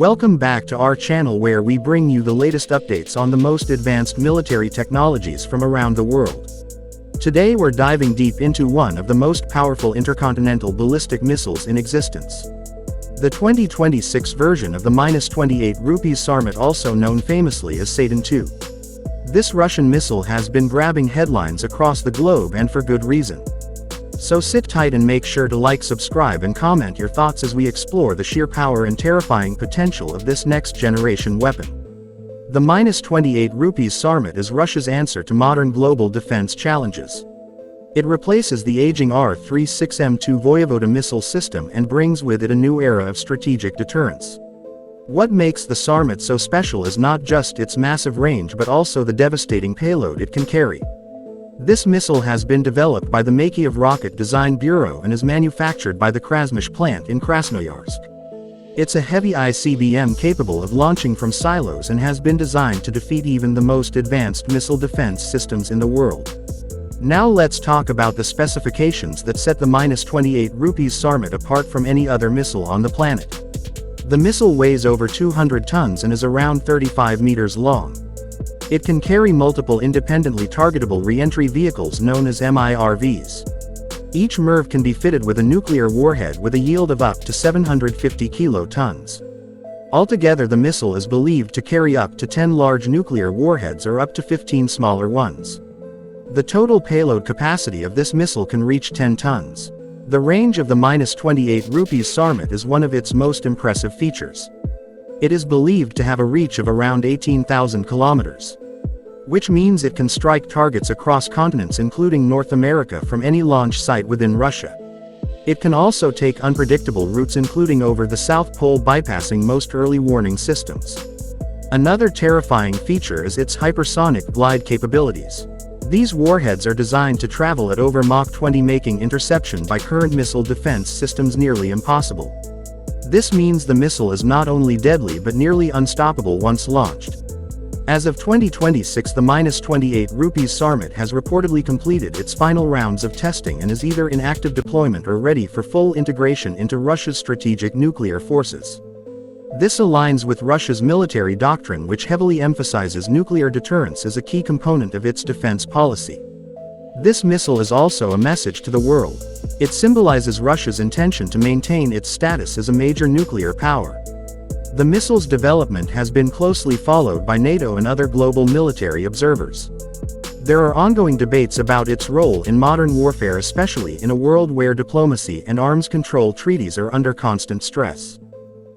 Welcome back to our channel where we bring you the latest updates on the most advanced military technologies from around the world. Today we're diving deep into one of the most powerful intercontinental ballistic missiles in existence. The 2026 version of the -28 Sarmat, also known famously as Satan II. This Russian missile has been grabbing headlines across the globe, and for good reason. So sit tight and make sure to like, subscribe and comment your thoughts as we explore the sheer power and terrifying potential of this next-generation weapon. The -28 Sarmat is Russia's answer to modern global defense challenges. It replaces the aging R-36M2 Voyevoda missile system and brings with it a new era of strategic deterrence. What makes the Sarmat so special is not just its massive range but also the devastating payload it can carry. This missile has been developed by the Makeyev Rocket Design Bureau and is manufactured by the Krasmish plant in Krasnoyarsk. It's a heavy ICBM capable of launching from silos and has been designed to defeat even the most advanced missile defense systems in the world. Now let's talk about the specifications that set the -28 Sarmat apart from any other missile on the planet. The missile weighs over 200 tons and is around 35 meters long. It can carry multiple independently targetable re-entry vehicles known as MIRVs. Each MIRV can be fitted with a nuclear warhead with a yield of up to 750 kilotons. Altogether, the missile is believed to carry up to 10 large nuclear warheads or up to 15 smaller ones. The total payload capacity of this missile can reach 10 tons. The range of the -28 Sarmat is one of its most impressive features. It is believed to have a reach of around 18,000 kilometers. Which means it can strike targets across continents including North America from any launch site within Russia. It can also take unpredictable routes including over the South Pole, bypassing most early warning systems. Another terrifying feature is its hypersonic glide capabilities. These warheads are designed to travel at over Mach 20, making interception by current missile defense systems nearly impossible. This means the missile is not only deadly but nearly unstoppable once launched. As of 2026, the -28 Sarmat has reportedly completed its final rounds of testing and is either in active deployment or ready for full integration into Russia's strategic nuclear forces. This aligns with Russia's military doctrine, which heavily emphasizes nuclear deterrence as a key component of its defense policy. This missile is also a message to the world. It symbolizes Russia's intention to maintain its status as a major nuclear power. The missile's development has been closely followed by NATO and other global military observers. There are ongoing debates about its role in modern warfare, especially in a world where diplomacy and arms control treaties are under constant stress.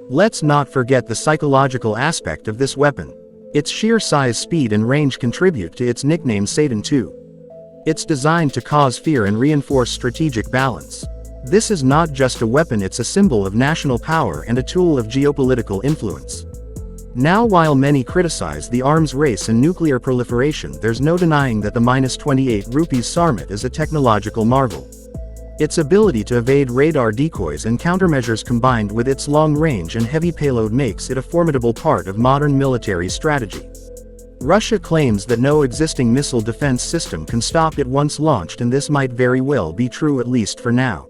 Let's not forget the psychological aspect of this weapon. Its sheer size, speed and range contribute to its nickname Satan II. It's designed to cause fear and reinforce strategic balance. This is not just a weapon, it's a symbol of national power and a tool of geopolitical influence. Now, while many criticize the arms race and nuclear proliferation, there's no denying that the -28 Sarmat is a technological marvel. Its ability to evade radar decoys and countermeasures combined with its long range and heavy payload makes it a formidable part of modern military strategy. Russia claims that no existing missile defense system can stop it once launched, and this might very well be true, at least for now.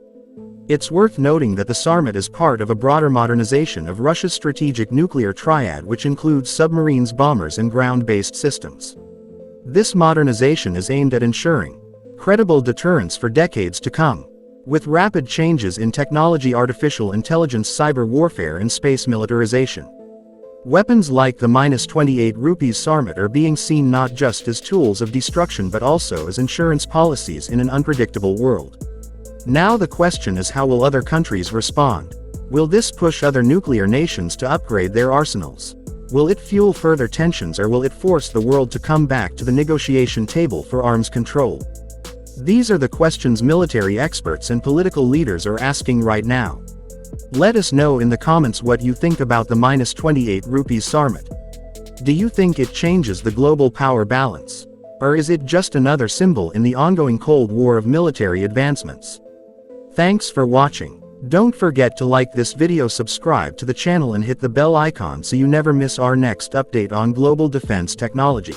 It's worth noting that the Sarmat is part of a broader modernization of Russia's strategic nuclear triad, which includes submarines, bombers and ground-based systems. This modernization is aimed at ensuring credible deterrence for decades to come. With rapid changes in technology, artificial intelligence, cyber warfare and space militarization, weapons like the -28 Sarmat are being seen not just as tools of destruction but also as insurance policies in an unpredictable world. Now the question is, how will other countries respond? Will this push other nuclear nations to upgrade their arsenals? Will it fuel further tensions, or will it force the world to come back to the negotiation table for arms control? These are the questions military experts and political leaders are asking right now. Let us know in the comments what you think about the -28 Sarmat. Do you think it changes the global power balance? Or is it just another symbol in the ongoing Cold War of military advancements? Thanks for watching. Don't forget to like this video, subscribe to the channel and hit the bell icon so you never miss our next update on global defense technology.